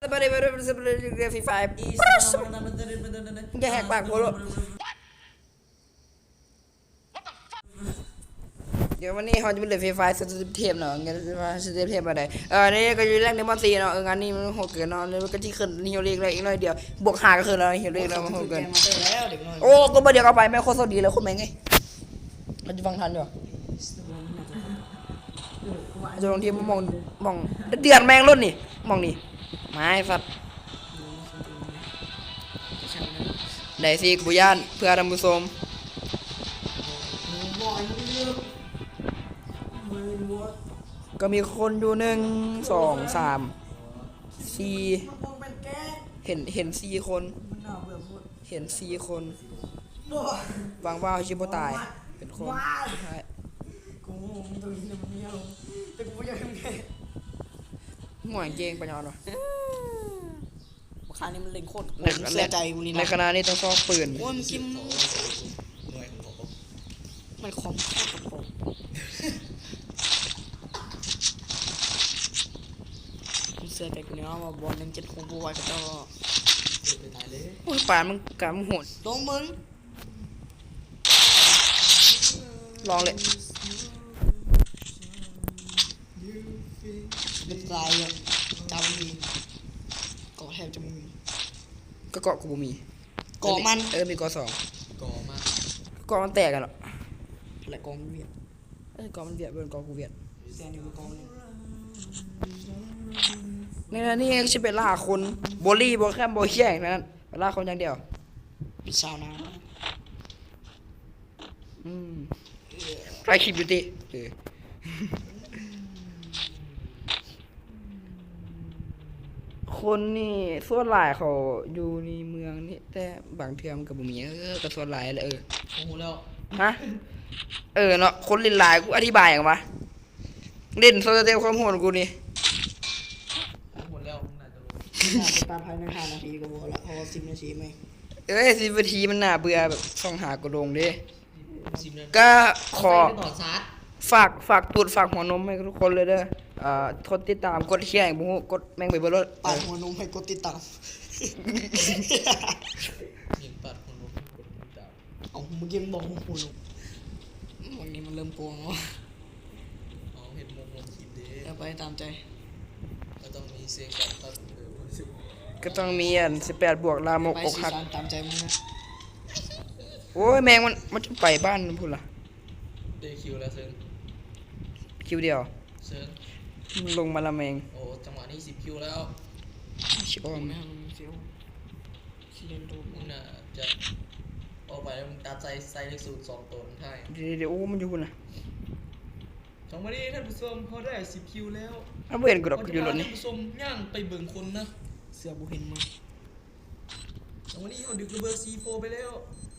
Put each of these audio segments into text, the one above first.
ไปเลยเรียฟรีไฟอย่าแหกปากกูเลยเดี๋ยววันนี้เขาจะเป็นเล่นฟรีไฟสเตปเทปเนาะงั้นสเตปเทปอะไรนี่ก็อยู่แรกในมอซีเนาะงานนี้มันโหดเกินเนาะแล้วก็ที่ขึ้นฮิวเล็กเลยอีกหน่อยเดียวบวกหาก็คือเราฮิวเล็กเรามันโหดเกินโอ้ก็มาเดี๋ยวเอาไปแม่โคตรดีเลยโคตรแม่งไงมันจะฟังทันอยู่จะลงทีมมองเดือดแมงรุ่นนี่มองนี่ไม้สัตว์ได้สิกุยานเพื่อทำบุญสมก็มีคนอยู่1 2 3 4เห็น4 คนเห็น4 คนวางว่าชิบตายเป็นคนใช่กูตัวนี้มันไม่เอาแต่กูยังไงหมวยเก่งปัญญาเนาะคานี้มันเล็งโคตรเสียใจกูนี่นะในคณะนี้ต้องซ้อมปืนโอ้ยมันกินมันของโคตรกระโปงเสียใจกูเนี่ยว่าบอลยัง7 คงบัวก็จะโอ้ยป่านมึงกำหุ่นตรงมึงลองเลยเป็นลายอ่ะจำมีเกาะแทบจะไม่มีก็เกาะกูมีเกาะมันมีเกาะ2เกาะมันแตกกันหรอและกองเวียดเกาะมันเวียดเป็นเกาะกูเวียดแซนอยู่กองนี่ชิเป็นล่าคนโบลี่โบแคมโบเชียงนั้นล่าคนอย่างเดียวเป็นชาวนาใครคิดอยู่ดิคนนี่ส่วนหลายเขาอยู่ในเมืองนี่แต่บางเทื่อมันก็บ่มีก็ส่วนหลายแหละโอ้โหแล้วฮะเนาะคนเล่นหลายกูอธิบายหยังวะเล่นโซเชียลความโหดกูนี่หมดแล้วน่าจะตามภายใน5 นาทีก็พอละพอ10 นาทีไหม10 นาทีมันน่าเบื่อแบบส่องหากระดงดิก็ขอฝากตูดฝากหัวนมให้ทุกคนเลยเด้อกดติดตามกดแชร์บุ้กดแม่งไปเบอร์รถปาดหัวนมให้กดติดตามยิงปาดหัวนมให้กดติดตามเอาเมื่อกี้มันบอกหัวนมวันนี้มันเริ่มโกงแล้วเห็นมุมคิดดีไปตามใจก็ต้องมีเสียงการตัดก็ต้องมี18 บวกลามกอกหักตามใจมึงนะโอ้ยแมงมันจะไปบ้านพูดล่ะได้คิวแล้วเซิร์นคิวเดียวเซิร์นลงมาละแมงโอ้จังหวะนี้10 คิวแล้วชิบอมนะเซียวเล่นดูมึงน่ะจะออกไปแล้วมึงตัดใส่เลขสูตร2 ตัวใช่เดี๋ยวโอ้มันอยู่นะจังหวะนี้ท่านผู้ชมเขาได้10 คิวแล้วเว้นกูดอกอยู่รถนี่ท่านผู้ชมย่างไปเบิ่งคนนะเสือบุเห็นมาจังหวะนี้เขาดึกระเบิด C4 ไปแล้ว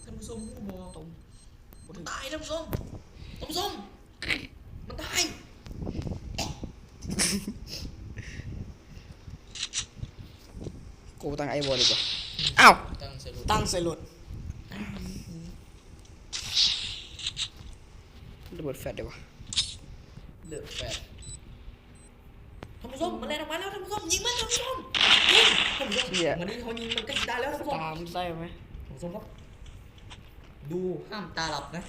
ท่านผู้ชมหูบอกตรงมันตายท่านผู้ชมมันตายกูตั้งไอ้บอลดีกว่าอ้าวตั้งใส่รถระเบิดแฟลชดีกว่าเลือกแฟลชท่านผู้ชมมันแรงออกมาแล้วท่านผู้ชมยิงมันท่านผู้ชมวันนี้เขายิงมันก็ตายแล้วท่านผู้ชมตามใส่ไหมท่านผู้ชมครับดูห้ามตาหลับนะ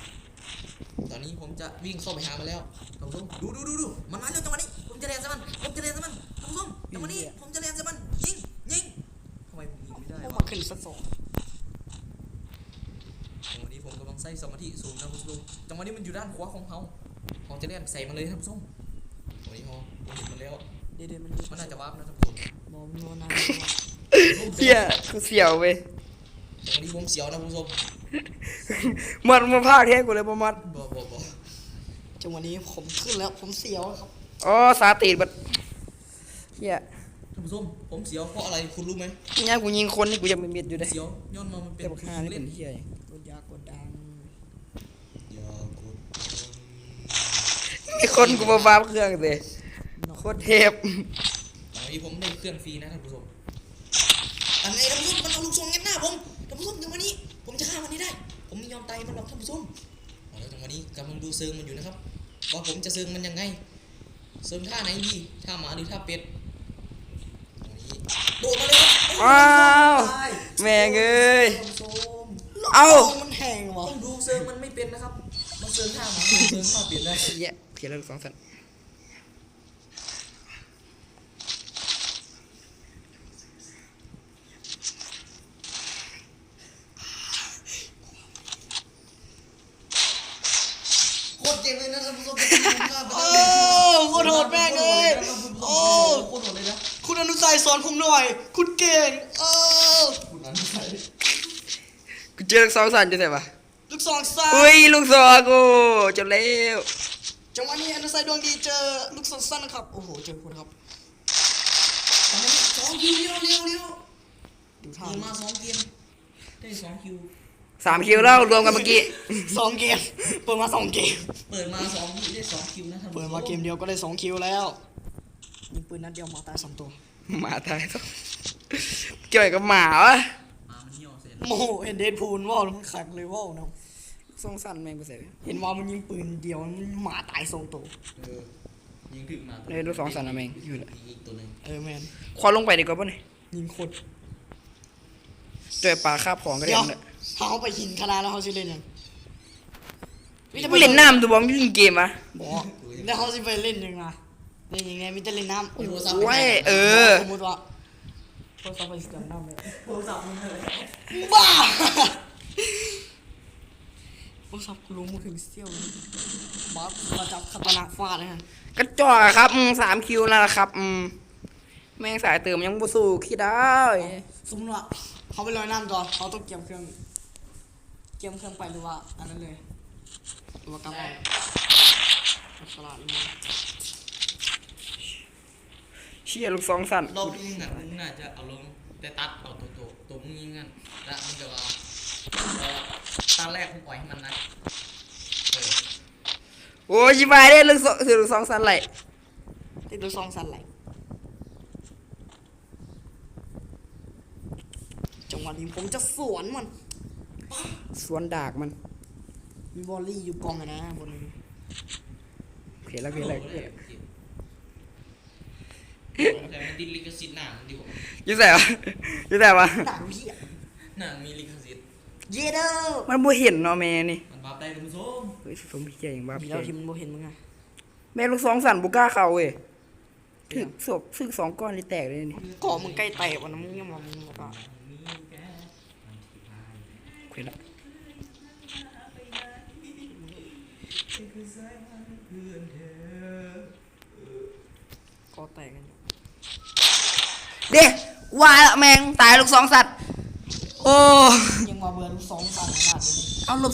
ตอนนี้ผมจะวิ่งเข้าไปหามันแล้วท่านผู้ชมดูมันมาแล้วจังหวะนี้ผมจะเรียนใส่มันท่านผู้ชมจังหวะนี้ผมจะเรียนใส่มันยิงทำไมผมยิงไม่ได้วะขึ้นสัก2จังหวะนี้ผมกำลังใส่สมาธิสูงนะท่านผู้ชมจังหวะนี้มันอยู่ด้านขวาของเขาจะเรียนใส่มันเลยท่านผู้ชมตอนนี้ผมเห็นมันแล้วเดี๋ยวมันน่าจะวาร์ปนะท่านผู้ชมมองโน่นนะเสียวเว้ยจังหวะนี้ผมเสียวนะท่านผู้ชมมันพากแท้กูเลยบ่มัดบ่จังหวะนี้ผมขึ้นแล้วผมเสียวครับอ๋อสาตีบัดเฮียท่านผู้ชมผมเสียวเพราะอะไรคุณรู้ไหมเนี่ยกูยิงคนนี่กูยังไม่มิดอยู่เลยเสียวย้อนมามันเป็นค่าเล่นเฮียกดยากดดังมีคนกูมาฟาร์มเครื่องสิโคตรเทพตอนนี้ผมได้เครื่องฟรีนะท่านผู้ชมอันไหนท่านผู้ชมมันเอาลูกทรงเงี้ยหน้าผมท่านผู้ชมจังหวะนี้ผมจะฆ่ามันให้ได้ผมไม่ยอมตายมันหรอกท่านผู้ชมแล้วจังหวะนี้กำลังดูเซิงมันอยู่นะครับว่าผมจะเซิงมันยังไงเซิงท่าไหนดีท่าหมาหรือท่าเป็ดโดด อ้าวแม่งเอ้ย เอ้า เอ้า มันแหงวะ ต้องดูเซิร์ฟมันไม่เป็นนะครับมันเซิร์ฟท่าหมาเซิร์ฟท่าเปลี่ยนได้ เหี้ยเพี้ยนแล้วลูกสองสัน โคตรเจ๋งเลยนะท่านผู้ชม โอ้โคตรโหดแม่งเลยโอ้ โคตรโหดเลยนะ คุณอนุสัยสอนผมหน่อย คุณเก่งคุณอนุสัย กูเจอลูกสองสันจะใช่ปะ ลูกสองสั้น อุ้ยลูกสองกูจบแล้ว จังหวะนี้อนุสัยดวงดีเจอลูกสองสั้นนะครับโอ้โหเจอคุณครับ สองคิวเร็วเร็วเร็ว ดูท่า เปิดมาสองเกมได้สองคิว 3 คิวแล้วรวมกันเมื่อกี้ สองเกมเปิดมาสองเกม เปิดมาสองคิวได้สองคิวนะท่านผู้ช เปิดมาเกมเดียวก็ได้สองคิวแล้วยิงปืนนัดเดียวหมาตายสองตัว หมาตายต้องเกี่ยวกับหมาวะ มามันเหี่ยวเสร็จ โมโหเห็นเดดพูลว่าวแล้วมันขัดเลยว่าวนะ สองสันแม่งไปเสร็จ เห็นว่ามันยิงปืนเดียวมันหมาตายสองตัว ยิงถึงมา เลยลูกสองสันนะแม่งอยู่เลย อีกตัวหนึ่ง แมน ควาลงไปดีกว่าป่ะเนี่ย ยิงโคตร เจอปลาคาบของก็ได้ เดี๋ยว เนี่ย เขาไปหินคณะแล้วเขาสิเล่นยัง มึงเล่นน้ำดูบอลไม่เล่นเกมอ่ะ บอกแล้วเขาสิไปเล่นยังไงเล่นยังไงมิจะเล่นน้ำ โอ้โหสับ โอ้ยเออ สมมติว่าโทรศัพท์ไปเสียงน้ำเลย โทรศัพท์มึงเลย บ้าโทรศัพท์กูรู้มึงถึงเซี่ยวเลยบอสมาจับคาตานะฟาดนะฮะ กระจอกอะครับ3 คิวนั่นแหละครับแม่งสายเติมยังบ่สู้ขี้ได้ สมมติว่าเขาไปลอยน้ำก่อนเขาต้องเกี่ยมเครื่องไปหรือว่าอันนั้นเลยหรือว่ากลับเอาฉลาดเลย เชี่ยลูกสองสัน รอบนี้น่ะมึงน่าจะเอาลงแต่ตัดเอาตัวมึงยิงกันแล้วมึงจะเอาตาแรกมึงปล่อยให้มันนะ โอ้ยชิบายได้ลูกสองสันไหล ติดดูซองสันไหลจังหวะนี้ผมจะสวนมัน สวนดากมัน มีบอลลี่อยู่กองอะนะบนนี้ เพียนแล้วเพียนแล้ว แต่มันติดลิขสิทธิ์หนังดิว ยุ่ใส่วะยุ่ใส่วะ หนังเหี้ย หนังมีลิขสิทธิ์ เยเด้อ มันบ่เห็นเนาะแม่นี่ มันบัฟได้ท่านผู้ชม เฮ้ยสมพี่เก่งบ้า มี พี่ แล้ว เก่ ที่ ง มันบ่เห็นมึงอะ แม่ลูกสองสันบุกล้าเข้าเว้ยถึกศพซึ่ง2 ก้อนนี่แตกเลยนี่ ก่อมึงใกล้แตกวันนั้นมึงยังมามึงบอกว่า เพียนแล้ว ก่อแตกกันอยู่ เด้ว่าละแม่งตายลูกสองสัตว์โอ้ ยังมาเบื่อลูกสองสันขนาดนี้ เอาลูก